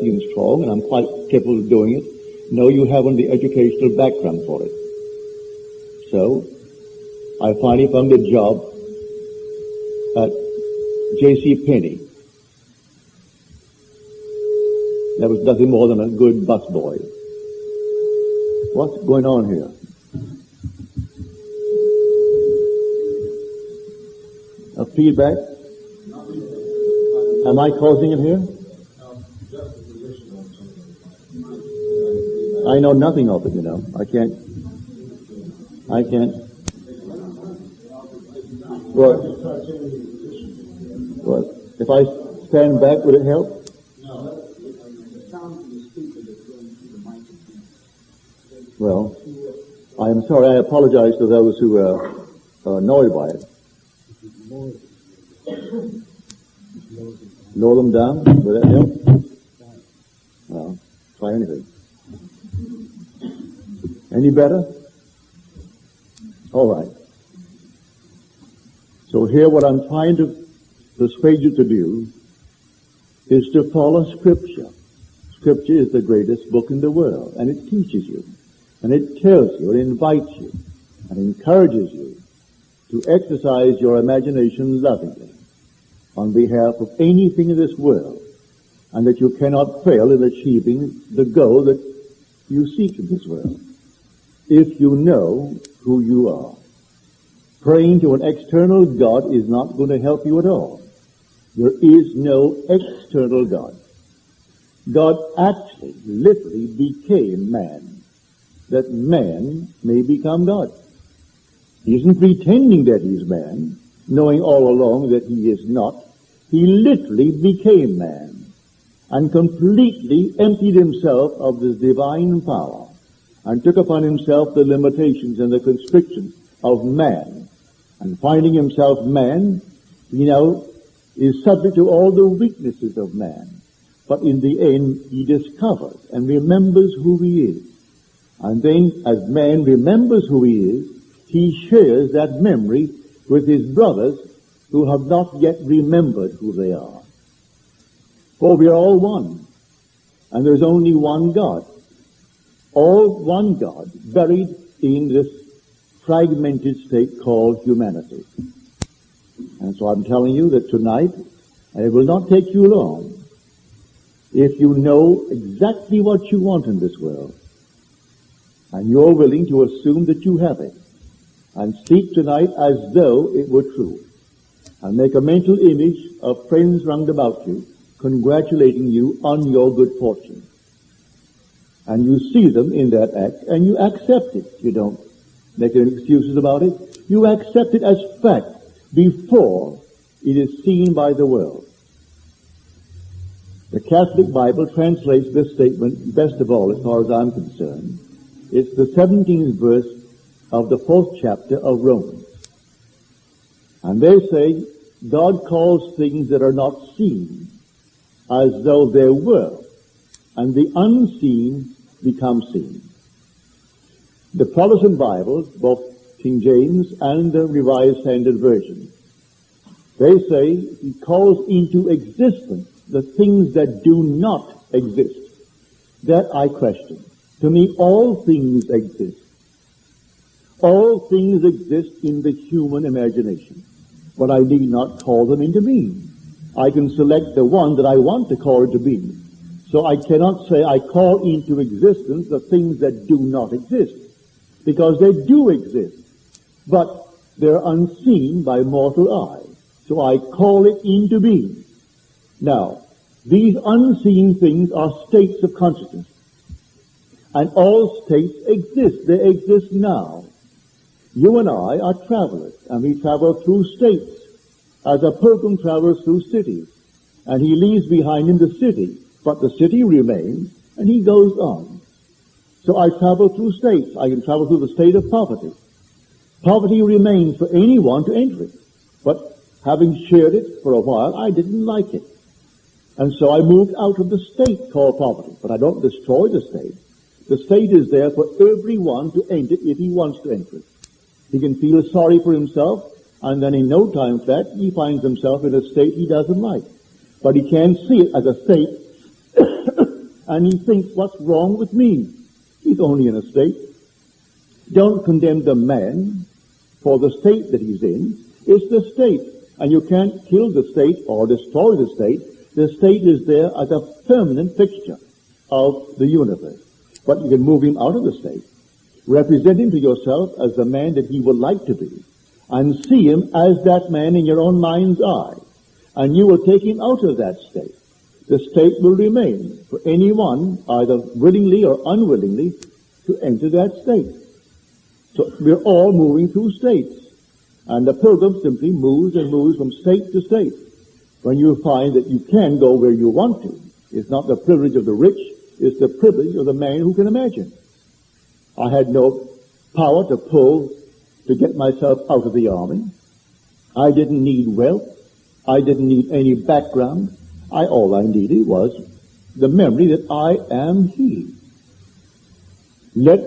strong, and I'm quite capable of doing it. No, you haven't the educational background for it. So, I finally found a job at J.C. Penney. That was nothing more than a good busboy. What's going on here? A feedback? Am I causing it here? I know nothing of it, you know. I can't. What? If I stand back, would it help? No. The sound from the speaker that's going through the microphone. Well, I am sorry. I apologize to those who are annoyed by it. Lower them down? Would that help? Well, try anything. Any better? All right. So here what I'm trying to persuade you to do is to follow Scripture. Scripture is the greatest book in the world, and it teaches you, and it tells you, and invites you, and encourages you to exercise your imagination lovingly on behalf of anything in this world, and that you cannot fail in achieving the goal that you seek in this world. If you know who you are, praying to an external God is not going to help you at all. There is no external God. God actually, literally became man, that man may become God. He isn't pretending that he's man, knowing all along that he is not. He literally became man and completely emptied himself of his divine power and took upon himself the limitations and the constrictions of man. And finding himself man, is subject to all the weaknesses of man. But in the end, he discovers and remembers who he is. And then, as man remembers who he is, he shares that memory with his brothers who have not yet remembered who they are. For we are all one, and there's only one God. All one God, buried in this fragmented state called humanity. And so I'm telling you that tonight, and it will not take you long, if you know exactly what you want in this world, and you're willing to assume that you have it, and speak tonight as though it were true, and make a mental image of friends round about you, congratulating you on your good fortune. And you see them in that act, and you accept it. You don't make any excuses about it. You accept it as fact before it is seen by the world. The Catholic Bible translates this statement best of all as far as I'm concerned. It's the 17th verse of the 4th chapter of Romans. And they say, God calls things that are not seen as though there were, and the unseen become seen. The Protestant Bibles, both King James and the Revised Standard Version, they say he calls into existence the things that do not exist. That I question. To me, all things exist. All things exist in the human imagination, but I need not call them into being. I can select the one that I want to call into being. So I cannot say I call into existence the things that do not exist, because they do exist, but they're unseen by mortal eye. So I call it into being. Now, these unseen things are states of consciousness, and all states exist. They exist now. You and I are travelers, and we travel through states, as a pilgrim travels through cities, and he leaves behind him the city, but the city remains, and he goes on. So I travel through states. I can travel through the state of poverty. Poverty remains for anyone to enter it. But having shared it for a while, I didn't like it. And so I moved out of the state called poverty. But I don't destroy the state. The state is there for everyone to enter if he wants to enter it. He can feel sorry for himself, and then in no time flat, he finds himself in a state he doesn't like. But he can't see it as a state and he thinks, what's wrong with me? He's only in a state. Don't condemn the man for the state that he's in. It's the state, and you can't kill the state or destroy the state. The state is there as a permanent fixture of the universe. But you can move him out of the state, represent him to yourself as the man that he would like to be, and see him as that man in your own mind's eye, and you will take him out of that state. The state will remain for anyone, either willingly or unwillingly, to enter that state. So we're all moving through states, and the pilgrim simply moves and moves from state to state. When you find that you can go where you want to, it's not the privilege of the rich, it's the privilege of the man who can imagine. I had no power to get myself out of the army. I didn't need wealth. I didn't need any background. All I needed was the memory that I am He. Let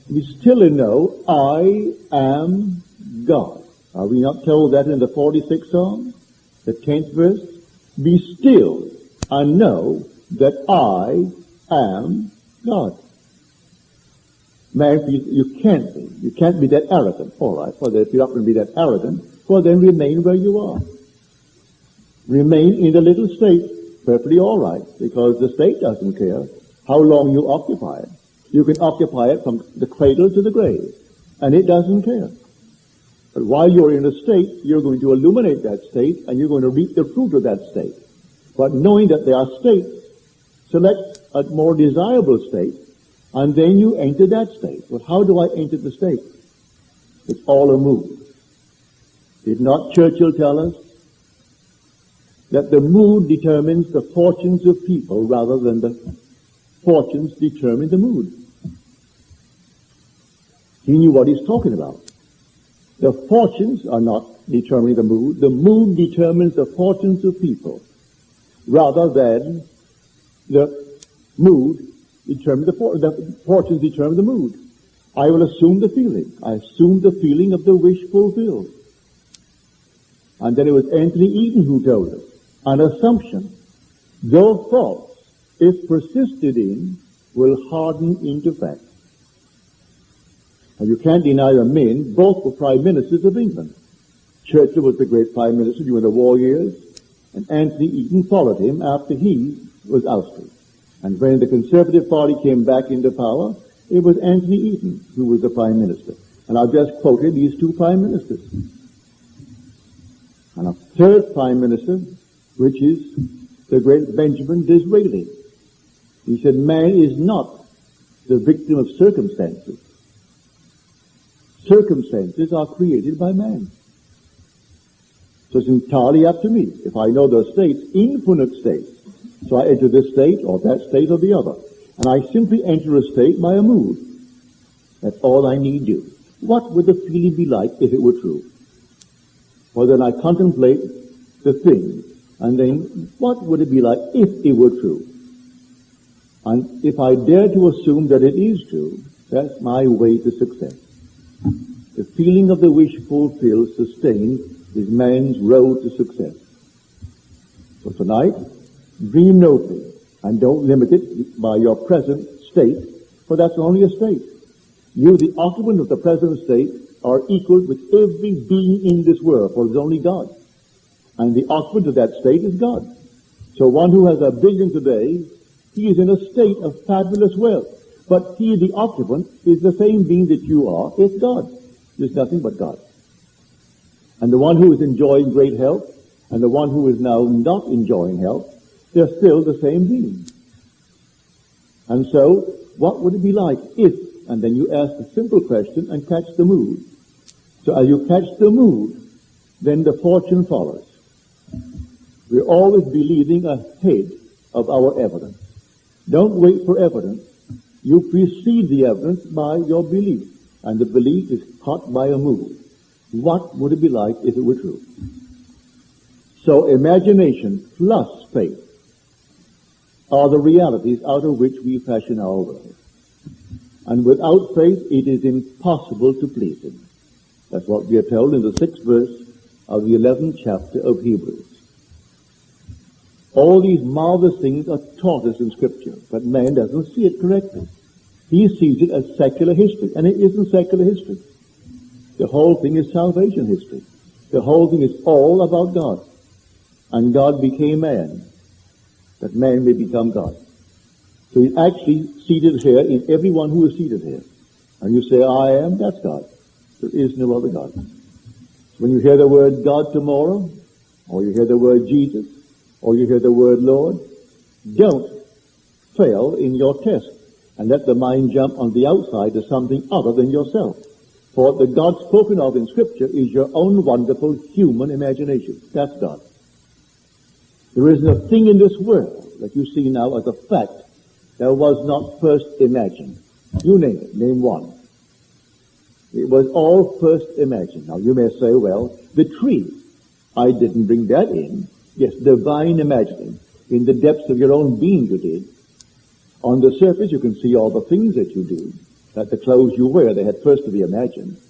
me still know I am God. Are we not told that in the 46th Psalm, the 10th verse? Be still and know that I am God. Man, you can't be. You can't be that arrogant. All right, well, if you're not going to be that arrogant, well, then remain where you are. Remain in the little state, perfectly all right, because the state doesn't care how long you occupy it. You can occupy it from the cradle to the grave, and it doesn't care. But while you're in a state, you're going to illuminate that state, and you're going to reap the fruit of that state. But knowing that there are states, select a more desirable state, and then you enter that state. But how do I enter the state? It's all a mood. Did not Churchill tell us that the mood determines the fortunes of people rather than the fortunes determine the mood? He knew what he's talking about. The fortunes are not determining the mood. The mood determines the fortunes of people rather than the mood determine the fortunes determine the mood. I will assume the feeling. I assume the feeling of the wish fulfilled. And then it was Anthony Eden who told us, an assumption, though false, if persisted in, will harden into fact. And you can't deny the men, both were prime ministers of England. Churchill was the great prime minister during the war years, and Anthony Eden followed him after he was ousted. And when the Conservative Party came back into power, it was Anthony Eden who was the prime minister. And I've just quoted these two prime ministers. And a third prime minister, which is the great Benjamin Disraeli. He said, man is not the victim of circumstances. Circumstances are created by man. So it's entirely up to me. If I know the states, infinite states, so I enter this state or that state or the other. And I simply enter a state by a mood. That's all I need do. What would the feeling be like if it were true? Well, then I contemplate the thing, and then what would it be like if it were true? And if I dare to assume that it is true, that's my way to success. The feeling of the wish fulfilled, sustained, is man's road to success. So tonight, dream nobly, and don't limit it by your present state, for that's only a state. You, the occupant of the present state, are equal with every being in this world, for there's only God. And the occupant of that state is God. So one who has $1 billion today, he is in a state of fabulous wealth. But he, the occupant, is the same being that you are. It's God. There's nothing but God. And the one who is enjoying great health, and the one who is now not enjoying health, they're still the same being. And so, what would it be like if, and then you ask the simple question and catch the mood. So as you catch the mood, then the fortune follows. We're always believing ahead of our evidence. Don't wait for evidence. You precede the evidence by your belief, and the belief is caught by a mood. What would it be like if it were true? So imagination plus faith are the realities out of which we fashion our world. And without faith, it is impossible to please Him. That's what we are told in the 6th verse of the 11th chapter of Hebrews. All these marvelous things are taught us in Scripture, but man doesn't see it correctly. He sees it as secular history, and it isn't secular history. The whole thing is salvation history. The whole thing is all about God. And God became man, that man may become God. So he's actually seated here in everyone who is seated here. And you say, I am, that's God. There is no other God. When you hear the word God tomorrow, or you hear the word Jesus, or you hear the word Lord, don't fail in your test and let the mind jump on the outside to something other than yourself. For the God spoken of in Scripture is your own wonderful human imagination. That's God. There isn't a thing in this world that you see now as a fact that was not first imagined. You name it. Name one. It was all first imagined. Now you may say, well, the tree, I didn't bring that in. Yes, divine imagining. In the depths of your own being you did. On the surface you can see all the things that you do. That the clothes you wear, they had first to be imagined.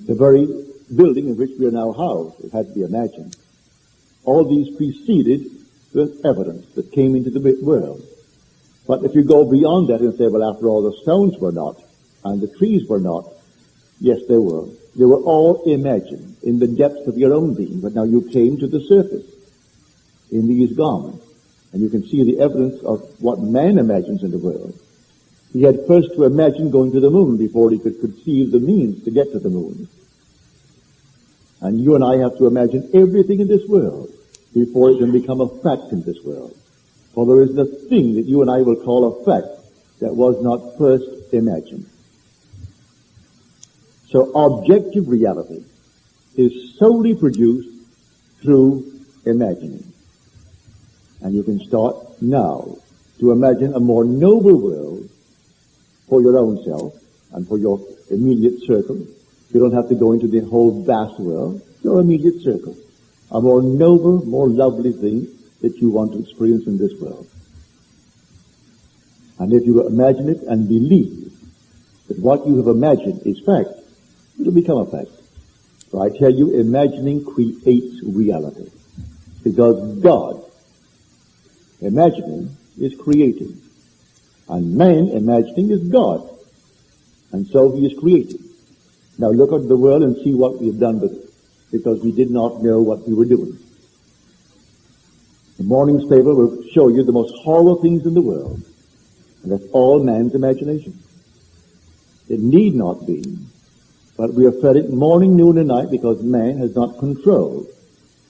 The very building in which we are now housed, it had to be imagined. All these preceded the evidence that came into the world. But if you go beyond that and say, well, after all, the stones were not, and the trees were not, yes, they were. They were all imagined in the depths of your own being, but now you came to the surface in these garments, and you can see the evidence of what man imagines in the world. He had first to imagine going to the moon before he could conceive the means to get to the moon. And you and I have to imagine everything in this world before it can become a fact in this world. For there isn't a thing that you and I will call a fact that was not first imagined. So objective reality is solely produced through imagining. And you can start now to imagine a more noble world for your own self and for your immediate circle. You don't have to go into the whole vast world, your immediate circle. A more noble, more lovely thing that you want to experience in this world. And if you imagine it and believe that what you have imagined is fact, it will become a fact. For I tell you, imagining creates reality. Because God, imagining, is creating. And man, imagining, is God. And so he is creating. Now look at the world and see what we have done with it. Because we did not know what we were doing. The morning's paper will show you the most horrible things in the world. And that's all man's imagination. It need not be. But we have fed it morning, noon, and night because man has not controlled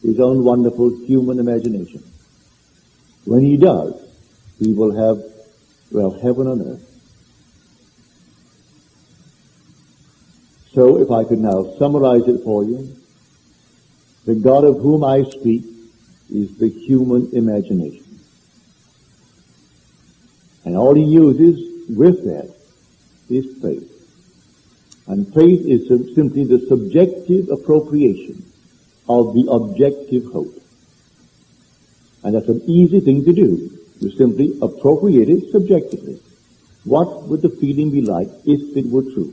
his own wonderful human imagination. When he does, he will have, well, heaven on earth. So if I could now summarize it for you, the God of whom I speak is the human imagination. And all he uses with that is faith. And faith is simply the subjective appropriation of the objective hope. And that's an easy thing to do. You simply appropriate it subjectively. What would the feeling be like if it were true?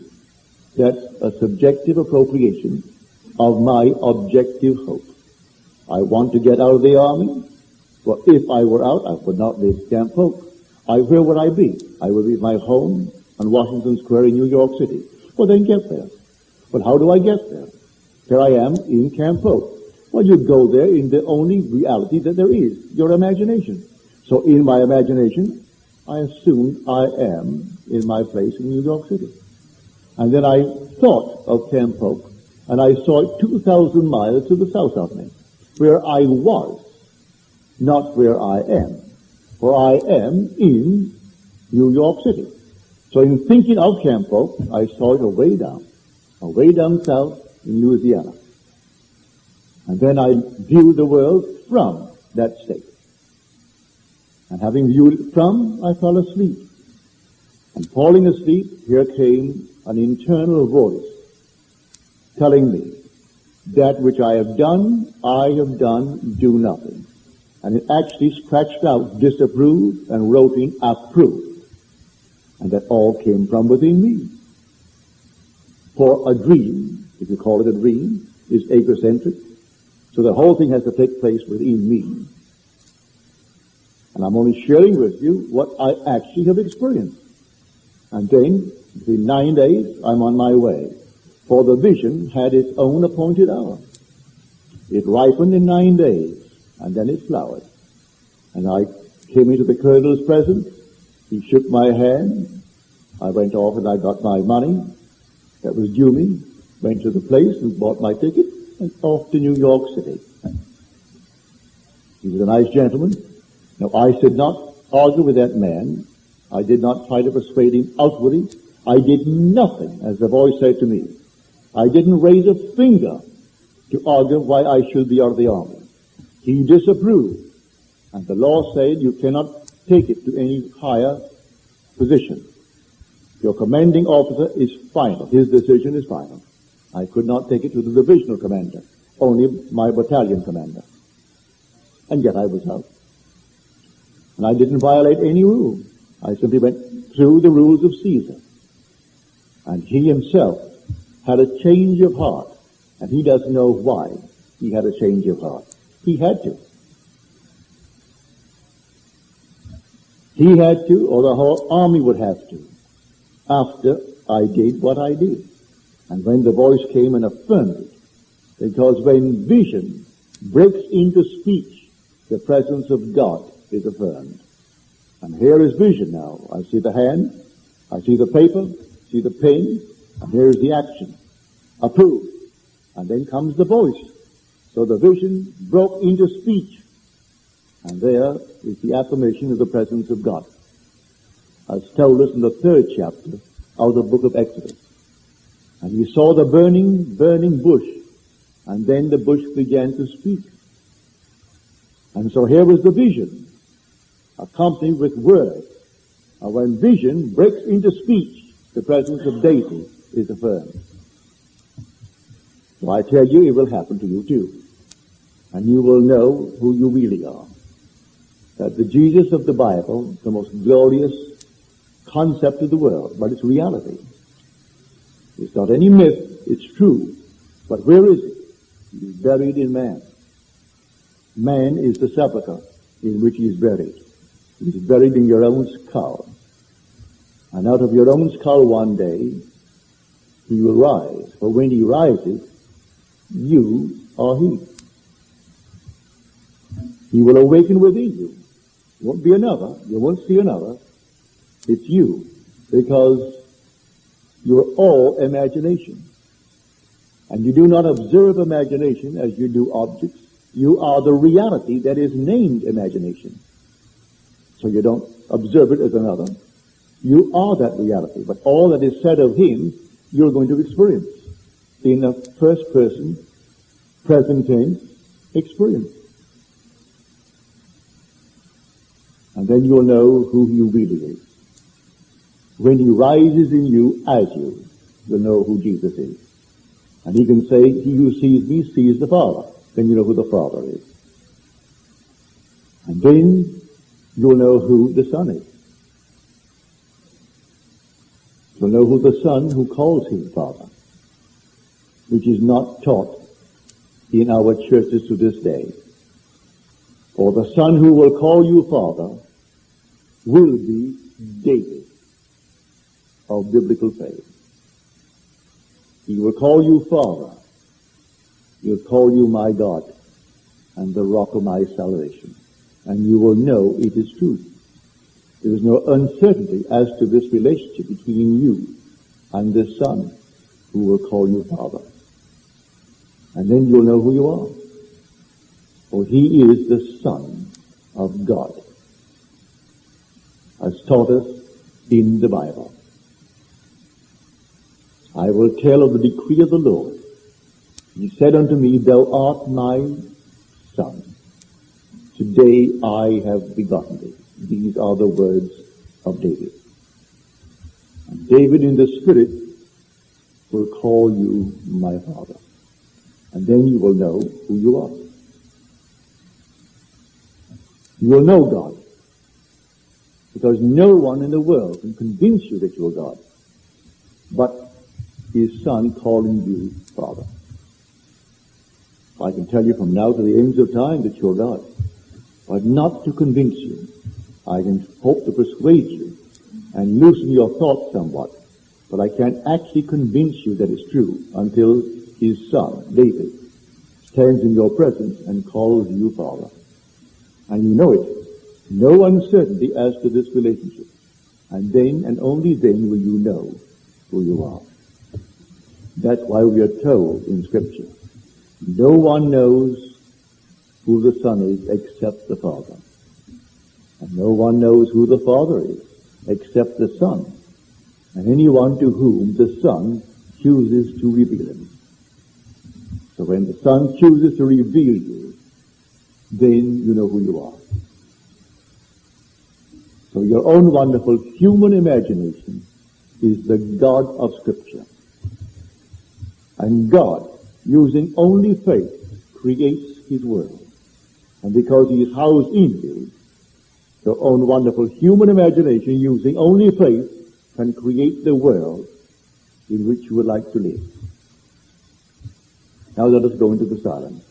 That's a subjective appropriation of my objective hope. I want to get out of the army. Well, if I were out, I would not leave Camp Polk. Where would I be? I would be at my home on Washington Square in New York City. Well, then get there. But how do I get there? Here I am in Camp Polk. Well, you go there in the only reality that there is, your imagination. So in my imagination, I assumed I am in my place in New York City. And then I thought of Camp Polk, and I saw it 2,000 miles to the south of me, where I was, not where I am. For I am in New York City. So in thinking of Camp Polk, I saw it away down south in Louisiana. And then I viewed the world from that state. And having viewed it from, I fell asleep. And falling asleep, here came an internal voice telling me, that which I have done, do nothing. And it actually scratched out disapprove and wrote in approve. And that all came from within me. For a dream, if you call it a dream, is egocentric. So the whole thing has to take place within me. And I'm only sharing with you what I actually have experienced. And then, within 9 days, I'm on my way. For the vision had its own appointed hour. It ripened in 9 days, and then it flowered. And I came into the colonel's presence. He shook my hand. I went off and I got my money that was due me, went to the place and bought my ticket, and off to New York City. He was a nice gentleman. Now, I did not argue with that man. I did not try to persuade him outwardly. I did nothing, as the voice said to me. I didn't raise a finger to argue why I should be out of the army. He disapproved. And the law said you cannot take it to any higher position. Your commanding officer is final. His decision is final. I could not take it to the divisional commander, only my battalion commander. And yet I was out. And I didn't violate any rule. I simply went through the rules of Caesar. And he himself had a change of heart. And he doesn't know why he had a change of heart. He had to. He had to, or the whole army would have to, after I did what I did. And when the voice came and affirmed it, because when vision breaks into speech, the presence of God is affirmed. And here is vision now. I see the hand, I see the paper, see the pen, and here is the action. Approved. And then comes the voice. So the vision broke into speech. And there is the affirmation of the presence of God, as told us in the 3rd chapter of the book of Exodus. And you saw the burning bush, and then the bush began to speak. And so here was the vision, accompanied with words. And when vision breaks into speech, the presence of deity is affirmed. So I tell you, it will happen to you too. And you will know who you really are. That the Jesus of the Bible, the most glorious concept of the world, but it's reality. It's not any myth, it's true. But where is it? It is buried in man. Man is the sepulchre in which he is buried. He is buried in your own skull. And out of your own skull one day, he will rise. For when he rises, you are he. He will awaken within you. It won't be another. You won't see another. It's you. Because you're all imagination. And you do not observe imagination as you do objects. You are the reality that is named imagination. So you don't observe it as another. You are that reality. But all that is said of him, you're going to experience in a first person, present tense experience. And then you'll know who you really is. When he rises in you as you, you'll know who Jesus is. And he can say, he who sees me sees the Father. Then you know who the Father is. And then you'll know who the Son is. You'll know who the Son who calls him Father, which is not taught in our churches to this day. For the Son who will call you Father will be David of biblical faith. He will call you Father. He'll call you my God and the rock of my salvation. And you will know it is true. There is no uncertainty as to this relationship between you and the Son who will call you Father. And then you'll know who you are. For he is the Son of God, as taught us in the Bible. I will tell of the decree of the Lord. He said unto me, Thou art my Son. Today I have begotten thee. These are the words of David. And David in the Spirit will call you my Father. And then you will know who you are. You will know God. Because no one in the world can convince you that you are God, but his Son calling you Father. I can tell you from now to the ends of time that you are God, but not to convince you. I can hope to persuade you and loosen your thoughts somewhat, but I can't actually convince you that it's true until his son, David, stands in your presence and calls you Father. And you know it. No uncertainty as to this relationship. And then, and only then, will you know who you are. That's why we are told in Scripture, no one knows who the Son is except the Father. And no one knows who the Father is except the Son, and anyone to whom the Son chooses to reveal him. So when the Son chooses to reveal you, then you know who you are. So your own wonderful human imagination is the God of Scripture. And God, using only faith, creates his world. And because he is housed in you, your own wonderful human imagination, using only faith, can create the world in which you would like to live. Now let us go into the silence.